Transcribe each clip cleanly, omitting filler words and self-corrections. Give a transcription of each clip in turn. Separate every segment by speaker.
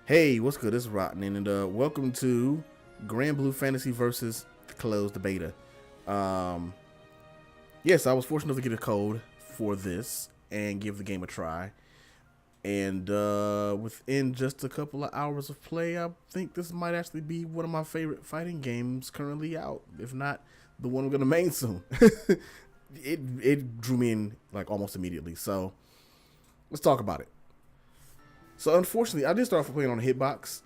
Speaker 1: Hey, what's good? This is Roknin, and welcome to GRANBLUE Fantasy versus the closed beta. Um, yes, I was fortunate enough to get a code for this and give the game a try. And within just a couple of hours of play, I think this might actually be one of my favorite fighting games currently out. If not, the one we're gonna main soon. it drew me in like almost immediately. So let's talk about it. So unfortunately, I did start off playing on a hitbox,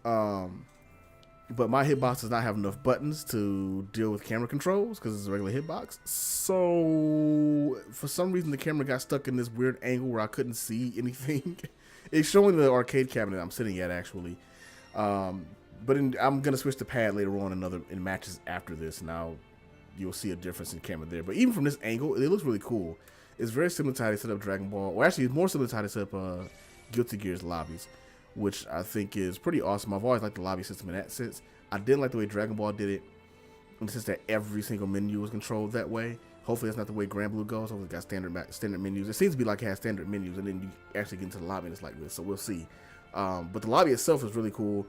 Speaker 1: but my hitbox does not have enough buttons to deal with camera controls because it's a regular hitbox. So for some reason, the camera got stuck in this weird angle where I couldn't see anything. It's showing the arcade cabinet I'm sitting at actually, but I'm gonna switch to pad later on in matches after this. Now you'll see a difference in camera there. But even from this angle, it looks really cool. It's very similar to how they set up Dragon Ball, or actually, it's more similar to how they set up Guilty Gear's lobbies, which I think is pretty awesome. I've always liked the lobby system in that sense. I didn't like the way Dragon Ball did it, in the sense that every single menu was controlled that way. Hopefully that's not the way GRANBLUE goes. Hopefully it's got standard menus. It seems to be like it has standard menus, and then you actually get into the lobby and it's like this, so we'll see. But the lobby itself is really cool.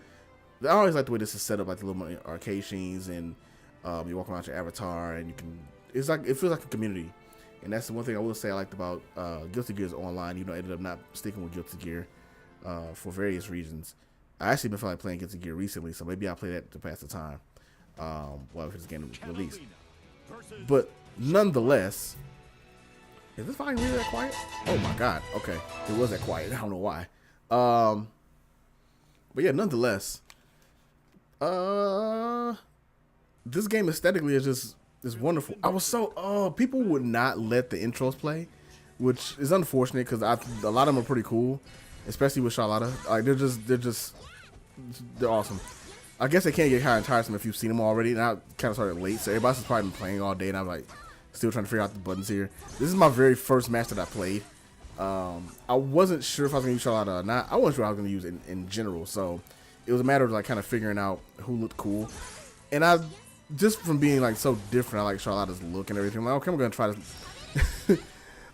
Speaker 1: I always like the way this is set up, like the little arcade machines, and you walk around your avatar, and it feels like a community. And that's the one thing I will say I liked about Guilty Gear's online. I ended up not sticking with Guilty Gear for various reasons. I actually been feeling like playing Guilty Gear recently, so maybe I'll play that to pass the time while it's getting released. But nonetheless, is this volume really that quiet? Oh my god, okay. It was that quiet. I don't know why. But yeah, nonetheless, this game aesthetically is wonderful. I was so people would not let the intros play, which is unfortunate because a lot of them are pretty cool, especially with Charlotta. Like they're awesome. I guess they can't get kind of tiresome if you've seen them already. And I kind of started late, so everybody's probably been playing all day, and I'm like still trying to figure out the buttons here. This is my very first match that I played. I wasn't sure if I was gonna use Charlotta or not. I wasn't sure I was gonna use it in general, so it was a matter of like kind of figuring out who looked cool, and just from being like so different, I like Charlotta's look and everything. I'm like, okay, I'm gonna try this.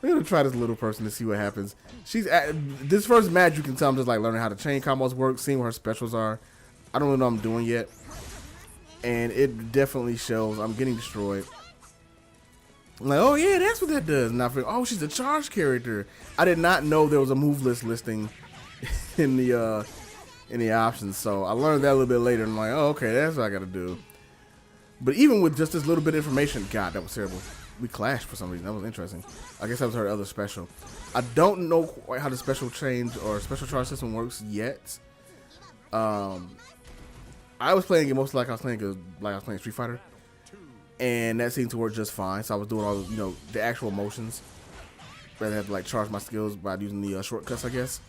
Speaker 1: I'm gonna try this little person to see what happens. This first match, you can tell I'm just like learning how the chain combos work, seeing what her specials are. I don't really know what I'm doing yet, and it definitely shows. I'm getting destroyed. I'm like, oh yeah, that's what that does. And I feel, oh, she's a charge character. I did not know there was a move list listing in the options, so I learned that a little bit later. And I'm like, oh, okay, that's what I gotta do. But even with just this little bit of information, God, that was terrible. We clashed for some reason. That was interesting. I guess that was her other special. I don't know quite how the special change or special charge system works yet. I was playing it mostly like I was playing Street Fighter, and that seemed to work just fine. So I was doing all the actual motions rather than have to like charge my skills by using the shortcuts, I guess.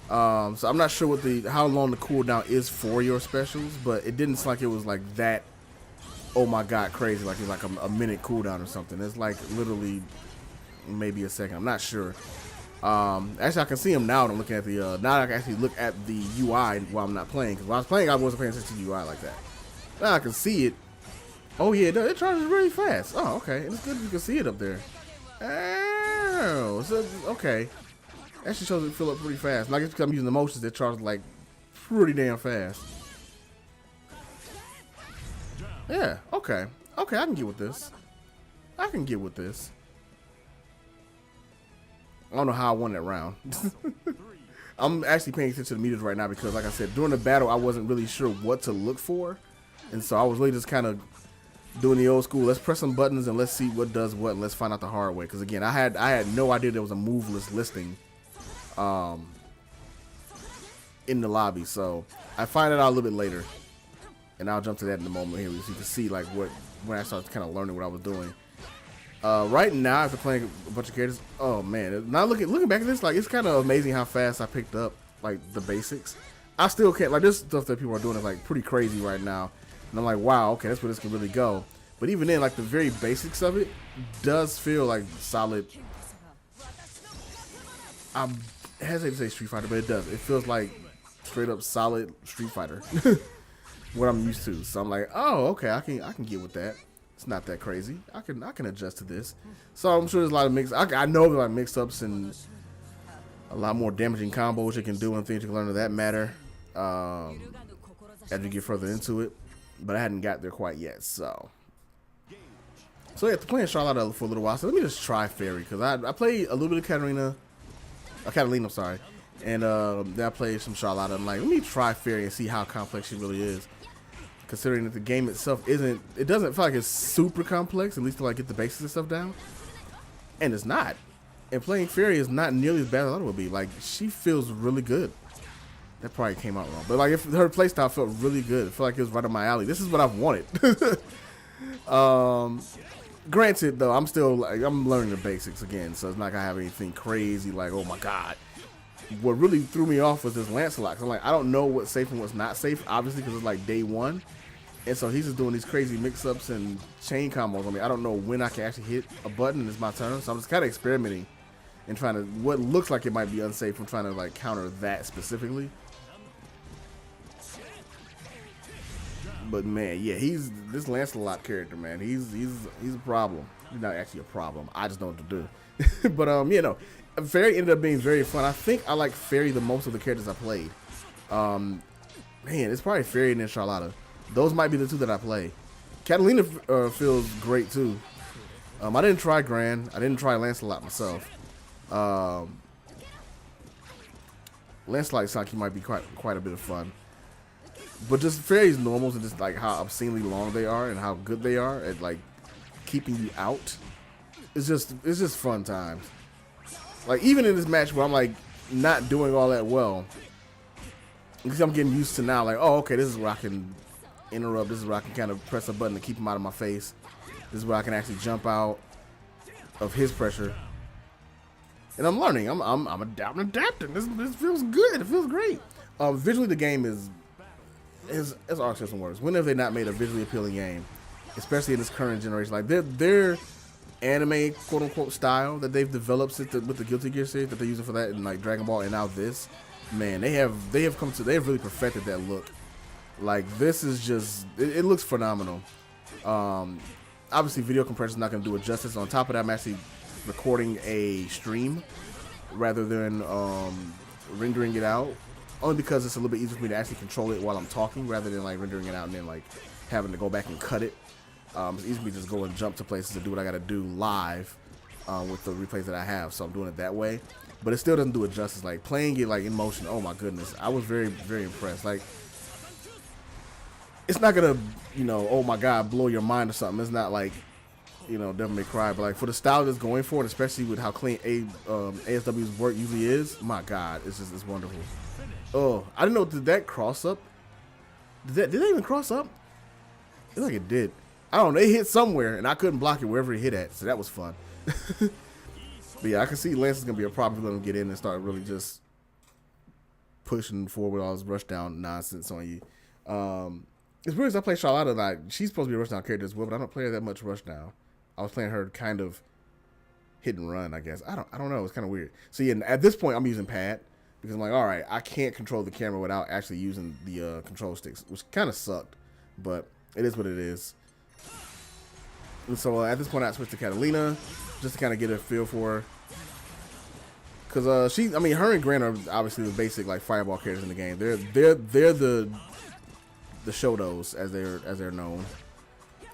Speaker 1: So I'm not sure how long the cooldown is for your specials, but it didn't seem like it was like that. Oh my god, crazy! Like it's like a minute cooldown or something. It's like literally maybe a second. I'm not sure. Actually, I can see him now. I'm looking at the now. I can actually look at the UI while I'm not playing. Because while I was playing, I wasn't paying attention to the UI like that. Now I can see it. Oh yeah, it charges really fast. Oh okay, it's good you can see it up there. Oh, so, okay. Actually shows it fill up pretty fast. And I guess because I'm using the motions, it charges like pretty damn fast. Yeah, okay. Okay, I can get with this. I can get with this. I don't know how I won that round. I'm actually paying attention to the meters right now because, like I said, during the battle, I wasn't really sure what to look for. And so I was really just kind of doing the old school. Let's press some buttons and let's see what does what, and let's find out the hard way. Because, again, I had no idea there was a move list listing in the lobby. So I find it out a little bit later. And I'll jump to that in a moment here, so you can see like when I started kind of learning what I was doing. Right now, after playing a bunch of characters, oh man! Now looking back at this, like it's kind of amazing how fast I picked up like the basics. I still can't like this stuff that people are doing is like pretty crazy right now, and I'm like, wow, okay, that's where this can really go. But even then, like the very basics of it does feel like solid. I'm hesitant to say Street Fighter, but it does. It feels like straight up solid Street Fighter. What I'm used to, so I'm like, oh, okay, I can get with that. It's not that crazy. I can adjust to this. So I'm sure there's a lot of I know there's a lot of mix-ups and a lot more damaging combos you can do and things you can learn of that matter. as we get further into it, but I hadn't got there quite yet. So yeah, playing Charlotte for a little while. So let me just try Fairy, because I played a little bit of Catalina, I'm sorry, and then I played some Charlotte. I'm like, let me try Fairy and see how complex she really is. Considering that the game itself it doesn't feel like it's super complex, at least to like get the basics and stuff down. And it's not. And playing Fairy is not nearly as bad as I thought it would be. Like, she feels really good. That probably came out wrong. But like, if her playstyle felt really good, it felt like it was right up my alley. This is what I've wanted. Granted though, I'm learning the basics again, so it's not gonna have anything crazy like, oh my god. What really threw me off was this Lancelot. I'm like, I don't know what's safe and what's not safe, obviously, because it's like day one. And so he's just doing these crazy mix-ups and chain combos. I mean, I don't know when I can actually hit a button and it's my turn. So I'm just kind of experimenting and trying to, what looks like it might be unsafe, I'm trying to like counter that specifically. But man, yeah, this Lancelot character, man. He's a problem. He's not actually a problem. I just don't know what to do. But you know, Fairy ended up being very fun. I think I like Fairy the most of the characters I played. Man, it's probably Fairy and then Charlotta. Those might be the two that I play. Catalina feels great too. I didn't try Gran. I didn't try Lancelot myself. Lancelot sounds like he might be quite a bit of fun. But just Fairy's normals and just like how obscenely long they are and how good they are at like keeping you out. It's just fun times. Like even in this match where I'm like not doing all that well, because I'm getting used to now, like, oh, okay, this is where I can interrupt. This is where I can kind of press a button to keep him out of my face. This is where I can actually jump out of his pressure. And I'm learning. I'm adapting. This feels good. It feels great. Visually, the game is Arc System works. When have they not made a visually appealing game, especially in this current generation? Like their anime quote unquote style that they've developed with the Guilty Gear series that they're using for that, and like Dragon Ball, and now this, man, they have really perfected that look. Like this is just it looks phenomenal. Obviously, video compression is not going to do it justice. On top of that, I'm actually recording a stream rather than rendering it out. Only because it's a little bit easier for me to actually control it while I'm talking rather than like rendering it out and then like having to go back and cut it. It's easy for me to just go and jump to places and do what I got to do live with the replays that I have. So I'm doing it that way. But it still doesn't do it justice. Like playing it like in motion, oh my goodness. I was very, very impressed. Like it's not going to, you know, oh my God, blow your mind or something. It's not like, you know, Devil May Cry. But like for the style that's going for it, especially with how clean ASW's work usually is, my God, it's wonderful. Oh, I didn't know. Did that cross up? Did they even cross up? It's like it did. I don't know. They hit somewhere, and I couldn't block it wherever it hit at. So that was fun. But yeah, I can see Lance is gonna be a problem if we let him get in and start really just pushing forward all this rush down nonsense on you. It's weird. I play Charlotte. Like she's supposed to be a rush down character as well, but I don't play her that much rush down. I was playing her kind of hit and run, I guess. I don't know. It's kind of weird. So yeah, at this point, I'm using pad. Because I'm like, all right, I can't control the camera without actually using the control sticks, which kind of sucked, but it is what it is. And so at this point, I switched to Catalina just to kind of get a feel for her. Because her and Gran are obviously the basic like fireball characters in the game. They're the Shotos as they're known,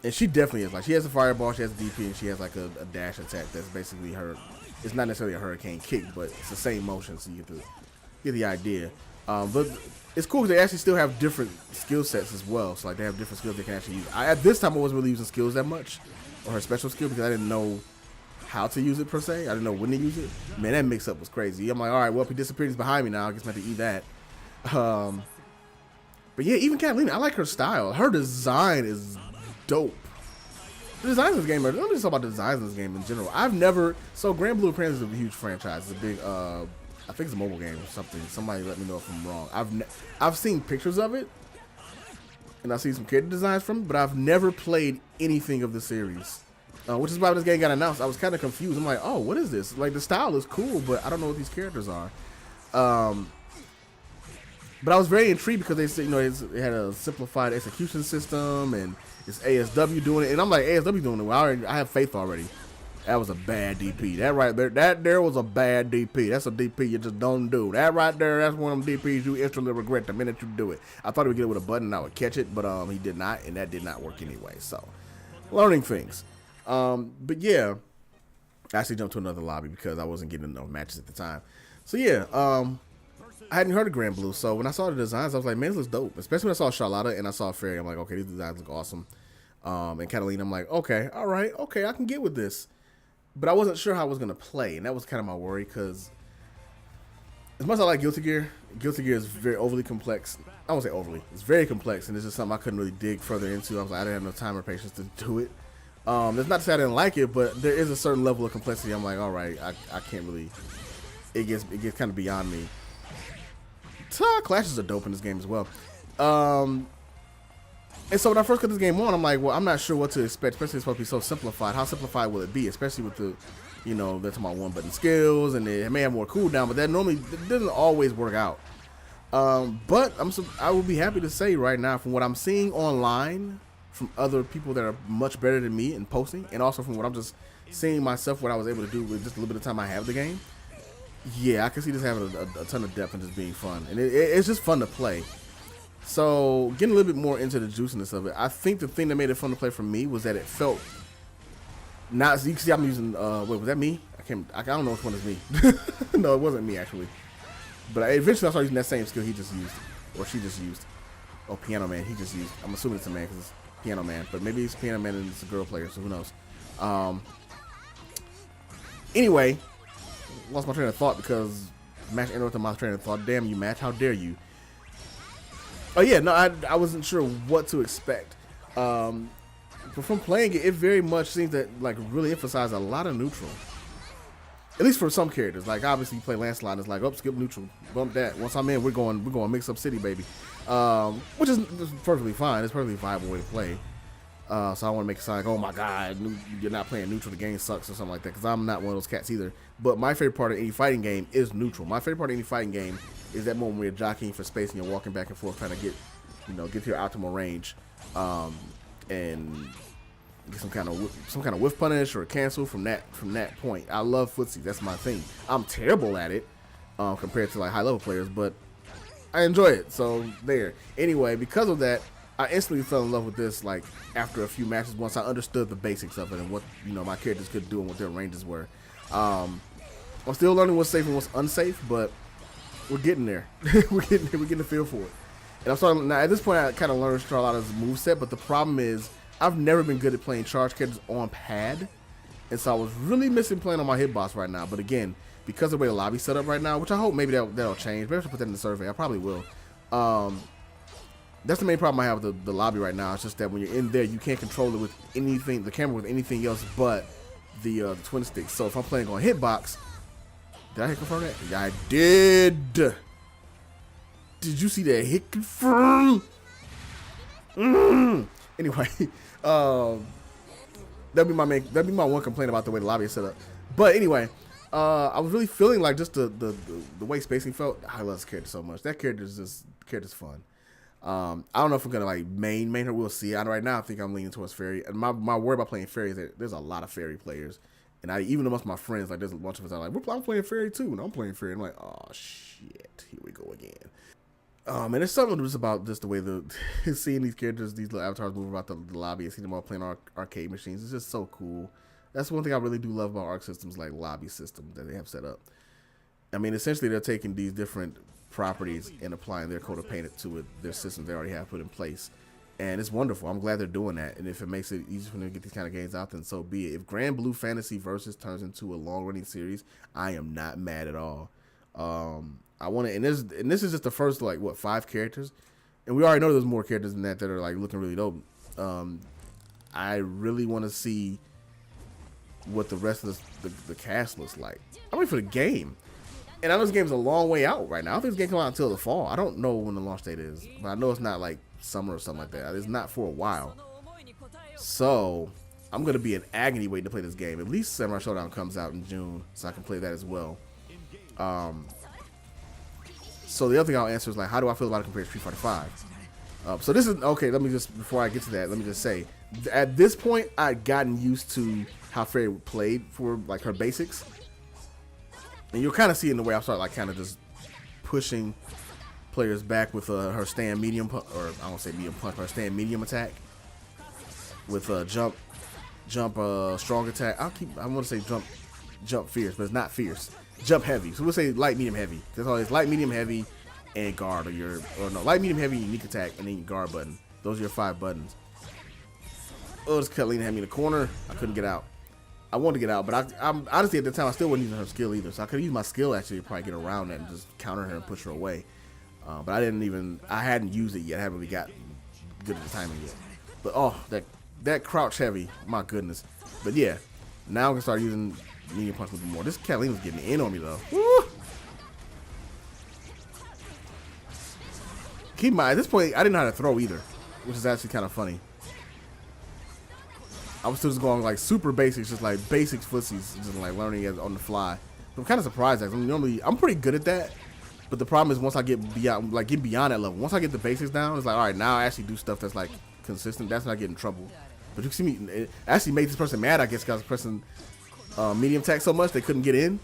Speaker 1: and she definitely is. Like she has a fireball, she has a DP, and she has like a dash attack. That's basically her. It's not necessarily a hurricane kick, but it's the same motion, so you get the idea. But it's cool because they actually still have different skill sets as well. So like they have different skills they can actually use. At this time I wasn't really using skills that much, or her special skill, because I didn't know how to use it per se. I didn't know when to use it. Man, that mix up was crazy. I'm like, all right, well if he disappeared, he's behind me now. I guess I'm going to eat that. But yeah, even Catalina, I like her style. Her design is dope. The designs of this game, let me just talk about the designs of this game in general. So GRANBLUE apparently is a huge franchise. It's a big, I think it's a mobile game or something. Somebody let me know if I'm wrong. I've seen pictures of it, and I've seen some character designs from it, but I've never played anything of the series. Which is why when this game got announced, I was kind of confused. I'm like, oh, what is this? Like, the style is cool, but I don't know what these characters are. But I was very intrigued because they said, you know, it had a simplified execution system, and it's ASW doing it. And I'm like, ASW doing it. Well, I have faith already. That was a bad DP. That right there, that there was a bad DP. That's a DP you just don't do. That right there, that's one of them DPs you instantly regret the minute you do it. I thought he would get it with a button and I would catch it, but he did not, and that did not work anyway. So, learning things. But yeah, I actually jumped to another lobby because I wasn't getting enough matches at the time. So yeah, I hadn't heard of GRANBLUE, so when I saw the designs, I was like, man, this looks dope. Especially when I saw Charlotta and I saw Fairy, I'm like, okay, these designs look awesome. And Catalina, I'm like, okay, all right, okay, I can get with this. But I wasn't sure how I was going to play, and that was kind of my worry, because as much as I like Guilty Gear is very overly complex. I won't say overly. It's very complex, and it's just something I couldn't really dig further into. I was like, I didn't have enough time or patience to do it. That's not to say I didn't like it, but there is a certain level of complexity. I'm like, all right, I can't really. It gets kind of beyond me. Clashes are dope in this game as well. And so when I first got this game on, I'm like, well, I'm not sure what to expect, especially it's supposed to be so simplified. How simplified will it be, especially with the, you know, that's my one button skills, and it may have more cooldown, but that normally doesn't always work out. But I will be happy to say right now, from what I'm seeing online, from other people that are much better than me in posting, and also from what I'm just seeing myself, what I was able to do with just a little bit of time I have the game, yeah, I can see this having a ton of depth and just being fun, and it's just fun to play. So, getting a little bit more into the juiciness of it, I think the thing that made it fun to play for me was that it felt not. So you can see I'm using. Wait, was that me? I don't know which one is me. No, it wasn't me actually. But eventually I started using that same skill he just used, or she just used. Oh, Piano Man, he just used. I'm assuming it's a man because it's Piano Man, but maybe it's Piano Man and it's a girl player, so who knows? Anyway, lost my train of thought because Match interrupted my train of thought. Damn you, Match! How dare you? Oh yeah, no, I wasn't sure what to expect. But from playing it, it very much seems that like really emphasize a lot of neutral. At least for some characters. Like obviously you play Lancelot, it's like, oh, skip neutral, bump that. Once I'm in, we're going mix up city, baby. Which is perfectly fine. It's a perfectly viable way to play. So I want to make it sound like, oh my god, you're not playing neutral, the game sucks or something like that. Because I'm not one of those cats either. But my favorite part of any fighting game is neutral. My favorite part of any fighting game is that moment where you're jockeying for space and you're walking back and forth trying to get to your optimal range, and get some kind of whiff punish or cancel from that point. I love footsie. That's my thing. I'm terrible at it compared to like high level players, but I enjoy it. So there. Anyway, because of that, I instantly fell in love with this. Like after a few matches, once I understood the basics of it and what my characters could do and what their ranges were. I'm still learning what's safe and what's unsafe, but we're getting there. We're getting the feel for it. And I'm starting now. At this point, I kind of learned Charlotta's moveset, but the problem is I've never been good at playing charge characters on pad, and so I was really missing playing on my hitbox right now. But again, because of the way the lobby's set up right now, which I hope maybe that'll change. Maybe I should put that in the survey. I probably will. That's the main problem I have with the lobby right now. It's just that when you're in there, you can't control it with anything, the camera with anything else but the twin stick. So if I'm playing on hitbox, did I hit confirm that? Yeah, I did. Did you see that hit confirm? Anyway, that'd be my one complaint about the way the lobby is set up. But anyway, I was really feeling like just the way spacing felt. I love this character so much. That character's fun. I don't know if I'm gonna like main her. We'll see. Right now I think I'm leaning towards Fairy. And my worry about playing Fairy is that there's a lot of Fairy players. And even amongst my friends, like there's a bunch of us that are like, I'm playing Fairy too, and I'm playing Fairy. And I'm like, oh shit, here we go again. And it's something just about just the way seeing these characters, these little avatars move about the lobby and seeing them all playing arcade machines. It's just so cool. That's one thing I really do love about Arc systems, like lobby systems that they have set up. I mean, essentially they're taking these different properties and applying their code of paint to it, their systems they already have put in place. And it's wonderful. I'm glad they're doing that. And if it makes it easier for them to get these kind of games out, then so be it. If GRANBLUE Fantasy Versus turns into a long-running series, I am not mad at all. I want to, and this is just the first 5 characters, and we already know there's more characters than that are like looking really dope. I really want to see what the rest of the cast looks like. I'm waiting for the game, and I know this game's a long way out right now. I don't think this game come out until the fall. I don't know when the launch date is, but I know it's not like summer or something like that. It's not for a while, so I'm gonna be in agony waiting to play this game. At least Samurai Showdown comes out in June, so I can play that as well. So the other thing I'll answer is like, how do I feel about it compared to Street Fighter V? So this is okay. Let me just, before I get to that, let me just say, at this point, I'd gotten used to how Fairy played for like her basics, and you'll kind of see in the way I start like kind of just pushing players back with her stand medium, or I won't say medium punch, but her stand medium attack with jump, strong attack. I want to say jump fierce, but it's not fierce. Jump heavy. So we'll say light, medium, heavy. That's all. It's light, medium, heavy, and guard, or no, light, medium, heavy, unique attack, and then your guard button. Those are your 5 buttons. Oh, this Catalina had me in the corner. I couldn't get out. I wanted to get out, but I'm honestly at the time I still wasn't using her skill either. So I could use my skill actually to probably get around that and just counter her and push her away. But I hadn't used it yet. I haven't really got good at the timing yet. But oh, that crouch heavy, my goodness. But yeah, now I can start using medium punch a little bit more. This Catalina's getting in on me though. Woo! Keep in mind, at this point, I didn't know how to throw either, which is actually kind of funny. I was still just going like super basics, just like basics footsies, just like learning it on the fly. But I'm kind of surprised. I'm pretty good at that. But the problem is once I get beyond that level, once I get the basics down, it's like, all right, now I actually do stuff that's like consistent. That's when I get in trouble. But you can see me, it actually made this person mad, I guess, because I was pressing medium attack so much they couldn't get in.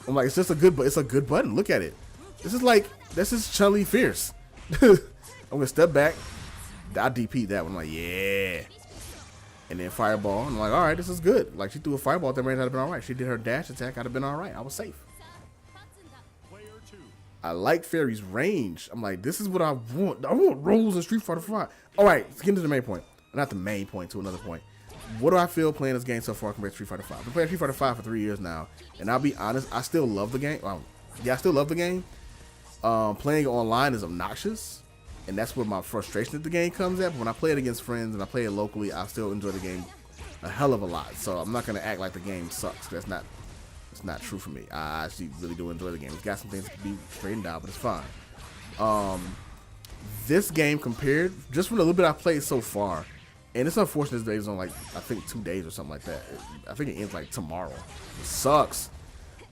Speaker 1: I'm like, it's just a good button. Look at it. This is Chun-Li fierce. I'm gonna step back. I DP'd that one. I'm like, yeah. And then fireball. I'm like, all right, this is good. Like, she threw a fireball at that range, I'd have been all right. She did her dash attack, I'd have been all right. I was safe. I like Fairy's range. I'm like, this is what I want. I want rolls in Street Fighter 5. All right, let's get into the main point. Not the main point, to another point. What do I feel playing this game so far compared to Street Fighter 5? I've been playing Street Fighter 5 for 3 years now, and I'll be honest, I still love the game. Yeah, I still love the game. Playing online is obnoxious, and that's where my frustration at the game comes at. But when I play it against friends and I play it locally, I still enjoy the game a hell of a lot. So I'm not gonna act like the game sucks. It's not true for me. I actually really do enjoy the game. It's got some things to be straightened out, but it's fine. This game compared, just from the little bit I've played so far, and it's unfortunate this is on like, I think 2 days or something like that. I think it ends like tomorrow. It sucks.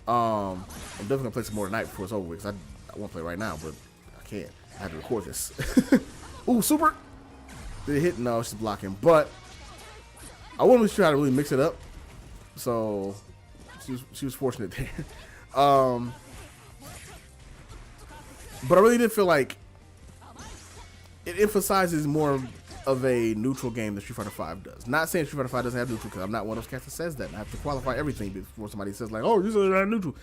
Speaker 1: I'm definitely gonna play some more tonight before it's over with, because I want to play right now, but I can't. I have to record this. Ooh, super! Did it hit? No, she's blocking. But I wasn't really sure how to really mix it up, so she was fortunate there. But I really did feel like it emphasizes more of a neutral game than Street Fighter 5 does. Not saying Street Fighter 5 doesn't have neutral, because I'm not one of those cats that says that. I have to qualify everything before somebody says like, oh, this is not neutral.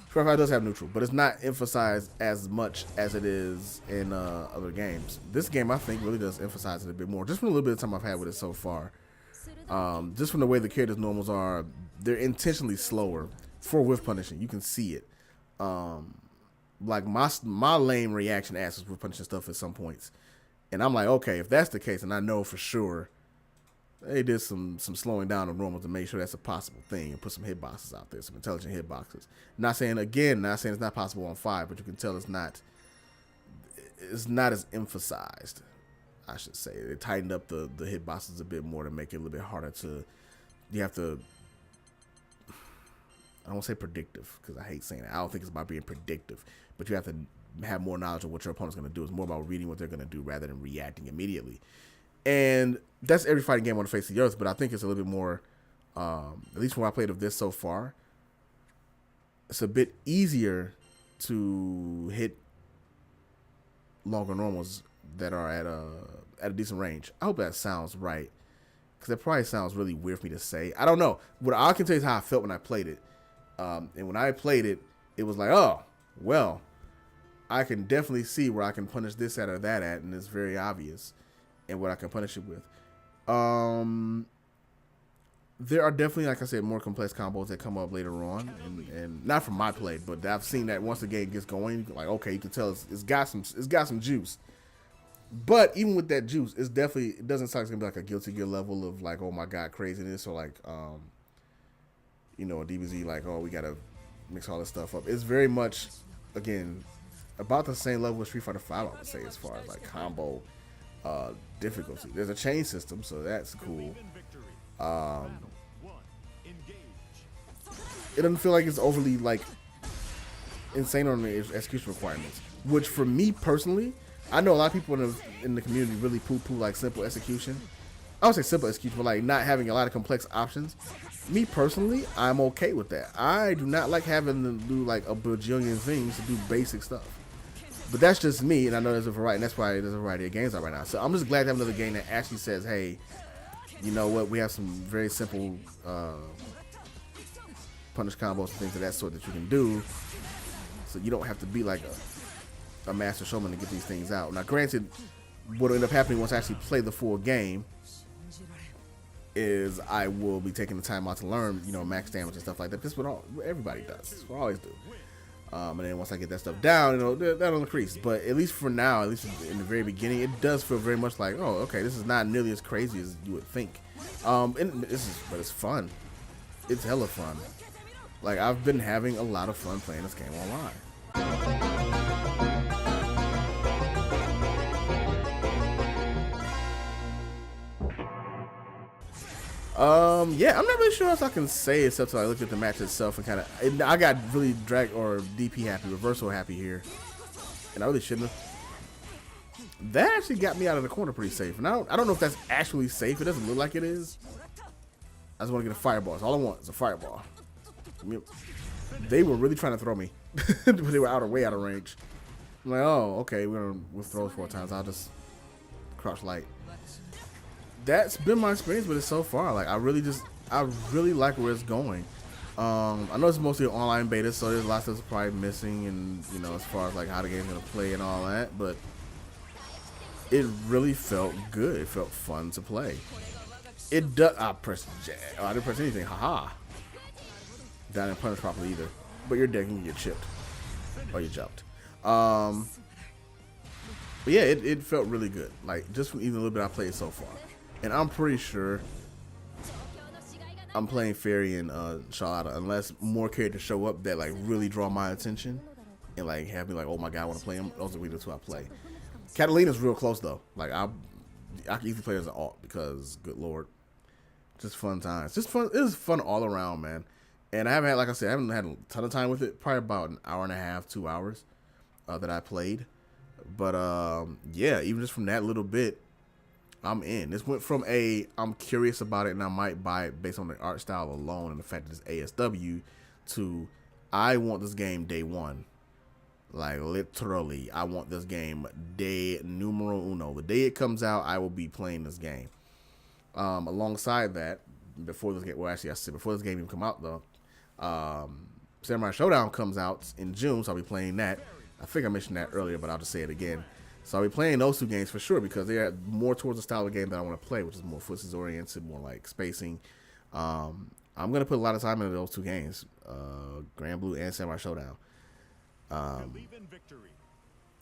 Speaker 1: Street Fighter 5 does have neutral, but it's not emphasized as much as it is in other games. This game, I think, really does emphasize it a bit more, just from a little bit of time I've had with it so far. Just from the way the characters' normals are, they're intentionally slower for whiff punishing. You can see it. Like my lame reaction asks with punishing stuff at some points, and I'm like, okay, if that's the case, and I know for sure they did some slowing down of normals to make sure that's a possible thing, and put some hitboxes out there, some intelligent hitboxes. Not saying it's not possible on 5, but you can tell it's not as emphasized, I should say. They tightened up the hitboxes a bit more to make it a little bit harder to. You have to. I don't want to say predictive, because I hate saying that. I don't think it's about being predictive, but you have to have more knowledge of what your opponent's going to do. It's more about reading what they're going to do rather than reacting immediately. And that's every fighting game on the face of the earth, but I think it's a little bit more, at least when I played of this so far, it's a bit easier to hit longer normals that are at a decent range. I hope that sounds right, because that probably sounds really weird for me to say. I don't know. What I can tell you is how I felt when I played it. And when I played it, it was like, oh, well, I can definitely see where I can punish this at or that at, and it's very obvious, and what I can punish it with. There are definitely, like I said, more complex combos that come up later on, and not from my play, but I've seen that once the game gets going, like, okay, you can tell it's got some juice. But even with that juice, it doesn't sound like it's gonna be like a Guilty Gear level of like, oh my god, craziness, or like a DBZ, like, oh, we gotta mix all this stuff up. It's very much, again, about the same level as Street Fighter 5, I would say, as far as like combo difficulty. There's a chain system, so that's cool. It doesn't feel like it's overly like insane on the execution requirements, which for me personally, I know a lot of people in the community really poo-poo like simple execution. I would say simple execution, but like not having a lot of complex options. Me personally, I'm okay with that. I do not like having to do like a bajillion things to do basic stuff. But that's just me, and I know there's a variety, and that's why there's a variety of games out right now. So I'm just glad to have another game that actually says, hey, you know what, we have some very simple punish combos and things of that sort that you can do. So you don't have to be like a master showman to get these things out. Now, granted, what will end up happening once I actually play the full game is I will be taking the time out to learn, you know, max damage and stuff like that. That's what everybody does. That's what I always do. And then once I get that stuff down, you know, that'll increase. But at least for now, at least in the very beginning, it does feel very much like, oh, okay, this is not nearly as crazy as you would think. But it's fun. It's hella fun. Like, I've been having a lot of fun playing this game online. Yeah, I'm not really sure what else I can say except I looked at the match itself and kind of, I got really DP happy, reversal happy here, and I really shouldn't have. That actually got me out of the corner pretty safe, and I don't know if that's actually safe. It doesn't look like it is. I just want to get a fireball. That's all I want is a fireball. I mean, they were really trying to throw me. They were way out of range. I'm like, oh, okay, we'll throw 4 times. I'll just crouch light. That's been my experience with it so far. Like, I really like where it's going. I know it's mostly an online beta, so there's lots that's probably missing, and you know, as far as like how the game's gonna play and all that. But it really felt good. It felt fun to play. It does. I pressed J. Oh, I didn't press anything. Haha. I didn't punish properly either. But you're dead and you get chipped, or you jumped. But yeah, it felt really good. Like, just from even a little bit I played so far. And I'm pretty sure I'm playing Fairy and Charlotta unless more characters show up that like really draw my attention and like have me like, oh my god, I want to play them. Those are the two I play. Catalina's real close though. Like I can easily play as an alt because good lord, just fun times. Just fun. It was fun all around, man. And I haven't had, like I said, I haven't had a ton of time with it. Probably about an hour and a half, 2 hours that I played. But yeah, even just from that little bit, I'm in. This went from I'm curious about it and I might buy it based on the art style alone and the fact that it's ASW to I want this game day one. Like literally, I want this game day numero uno. The day it comes out, I will be playing this game. Alongside that, before this game, well actually I said before this game even come out though, Samurai Showdown comes out in June, so I'll be playing that. I think I mentioned that earlier, but I'll just say it again. So I'll be playing those 2 games for sure because they are more towards the style of game that I want to play, which is more footsies oriented, more like spacing. I'm going to put a lot of time into those 2 games, GRANBLUE and Samurai Showdown.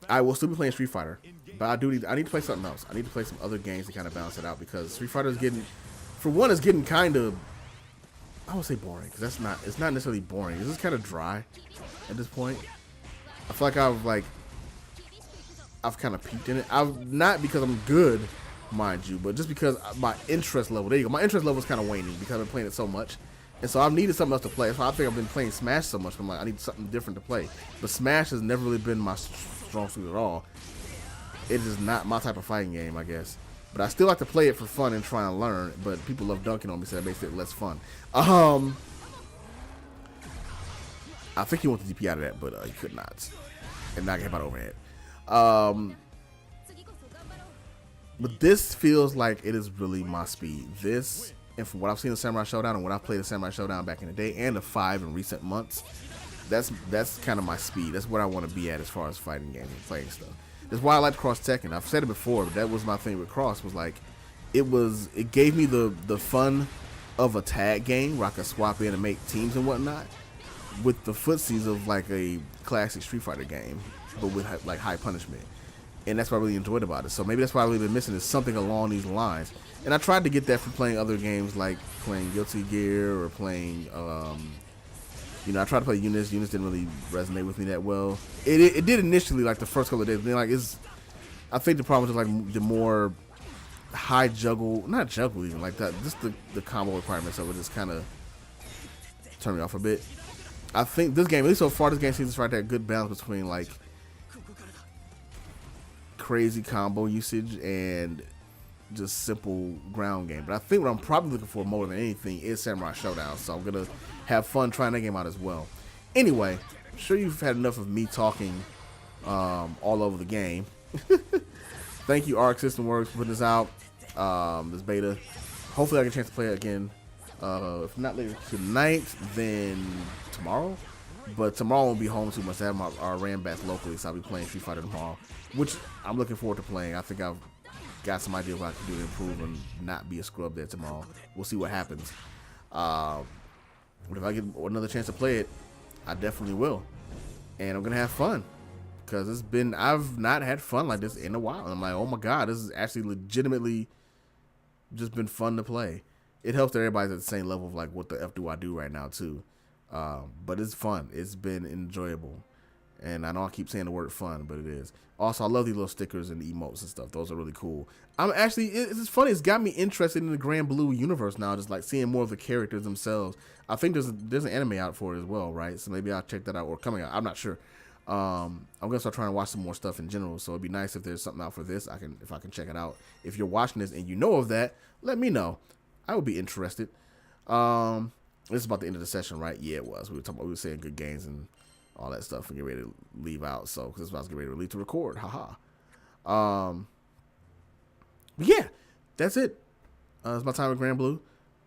Speaker 1: I will still be playing Street Fighter, but I need to play something else. I need to play some other games to kind of balance it out because Street Fighter is getting, for one, it's getting kind of, I won't say boring because it's not necessarily boring. It's just kind of dry at this point. I feel like I've kind of peaked in it. Not because I'm good, mind you, but just because my interest level, there you go, my interest level is kind of waning because I've been playing it so much. And so I've needed something else to play. That's why I think I've been playing Smash so much. I'm like, I need something different to play. But Smash has never really been my strong suit at all. It is not my type of fighting game, I guess. But I still like to play it for fun and try and learn. But people love dunking on me, so that makes it less fun. I think he wanted the DP out of that, but he could not. And not get him out overhead. But this feels like it is really my speed. This, and from what I've seen in Samurai Showdown and when I played the Samurai Showdown back in the day and the 5 in recent months, that's kind of my speed. That's what I want to be at as far as fighting games and playing stuff. That's why I like Cross Tekken. I've said it before, but that was my thing with Cross, was like it gave me the fun of a tag game where I could swap in and make teams and whatnot with the footsies of like a classic Street Fighter game, but with like high punishment. And that's what I really enjoyed about it. So maybe that's why I've really been missing is something along these lines. And I tried to get that from playing other games like playing Guilty Gear or playing, you know, I tried to play Eunice. Eunice didn't really resonate with me that well. It did initially, like the first couple of days. But then, like, I think the problem is like the more high juggle, not juggle even, like that, just the combo requirements of it just kind of turned me off a bit. I think this game, at least so far, this game seems to strike that good balance between like crazy combo usage and just simple ground game. But I think what I'm probably looking for more than anything is Samurai Showdown. So I'm gonna have fun trying that game out as well. Anyway, I'm sure you've had enough of me talking all over the game. Thank you, Arc System Works, for putting this out, this beta. Hopefully I get a chance to play it again. If not later tonight, then tomorrow. But tomorrow I won't be home too much. I have our Rambats locally, so I'll be playing Street Fighter tomorrow, which I'm looking forward to playing. I think I've got some idea of what I can do to improve and not be a scrub there tomorrow. We'll see what happens. But if I get another chance to play it, I definitely will. And I'm going to have fun. Because I've not had fun like this in a while. And I'm like, oh my God, this is actually legitimately just been fun to play. It helps that everybody's at the same level of like, what the F do I do right now too. But it's fun. It's been enjoyable. And I know I keep saying the word fun, but it is. Also, I love these little stickers and emotes and stuff. Those are really cool. It's funny. It's got me interested in the GRANBLUE universe now, just like seeing more of the characters themselves. I think there's an anime out for it as well, right? So maybe I'll check that out, or coming out. I'm not sure. I'm gonna start trying to watch some more stuff in general. So it'd be nice if there's something out for this. If I can check it out. If you're watching this and you know of that, let me know. I would be interested. This is about the end of the session, right? Yeah, it was. We were saying good games and all that stuff and get ready to leave out. So, because this is what I was getting ready to record. Haha. But yeah, that's it. It's my time with GRANBLUE.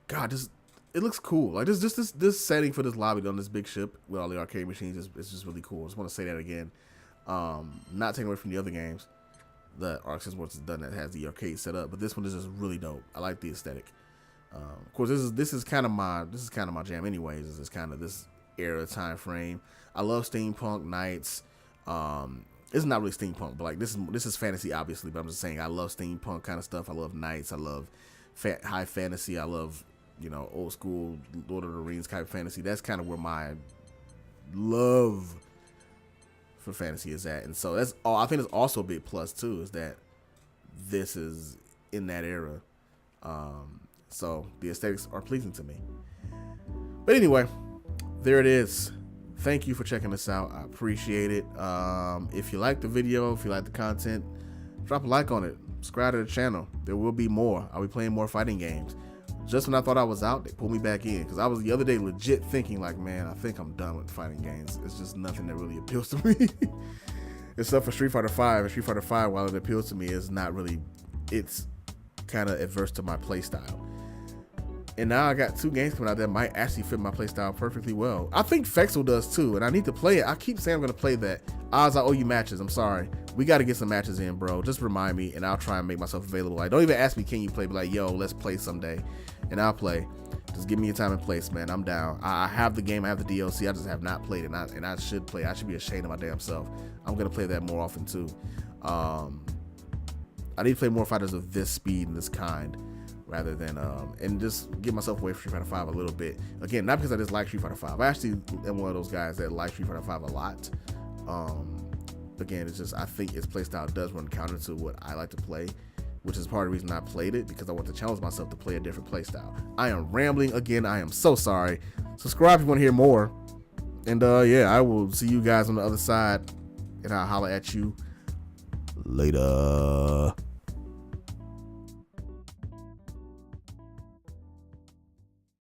Speaker 1: God, it looks cool. Like this setting for this lobby on this big ship with all the arcade machines is just really cool. I just want to say that again. Not taking away from the other games that Arc System Works has done that has the arcade set up, but this one is just really dope. I like the aesthetic. Of course, this is kind of my jam, anyways. This is kind of this era time frame. I love steampunk knights. It's not really steampunk, but like this is fantasy, obviously. But I'm just saying, I love steampunk kind of stuff. I love knights. I love high fantasy. I love old school Lord of the Rings type fantasy. That's kind of where my love for fantasy is at. And so that's all. I think it's also a big plus too, is that this is in that era. So the aesthetics are pleasing to me. But anyway, there it is. Thank you for checking this out. I appreciate it. If you like the video, if you like the content, drop a like on it. Subscribe to the channel. There will be more. I'll be playing more fighting games. Just when I thought I was out, they pulled me back in. Because I was the other day legit thinking like, man, I think I'm done with fighting games. It's just nothing that really appeals to me. Except for Street Fighter 5. And Street Fighter 5, while it appeals to me, is not really, it's kind of adverse to my playstyle. And now I got 2 games coming out that might actually fit my playstyle perfectly well. I think Fexel does too, and I need to play it. I keep saying I'm going to play that. Oz, I owe you matches. I'm sorry. We got to get some matches in, bro. Just remind me, and I'll try and make myself available. Like, don't even ask me, can you play? Be like, yo, let's play someday. And I'll play. Just give me a time and place, man. I'm down. I have the game. I have the DLC. I just have not played it, and I should play. I should be ashamed of my damn self. I'm going to play that more often too. I need to play more fighters of this speed and this kind, rather than and just get myself away from Street Fighter 5 a little bit. Again, not because I dislike Street Fighter 5. I actually am one of those guys that like Street Fighter 5 a lot. Again, it's just, I think its playstyle does run counter to what I like to play, which is part of the reason I played it, because I want to challenge myself to play a different playstyle. I am rambling again. I am so sorry. Subscribe if you want to hear more. And yeah, I will see you guys on the other side, and I'll holler at you later.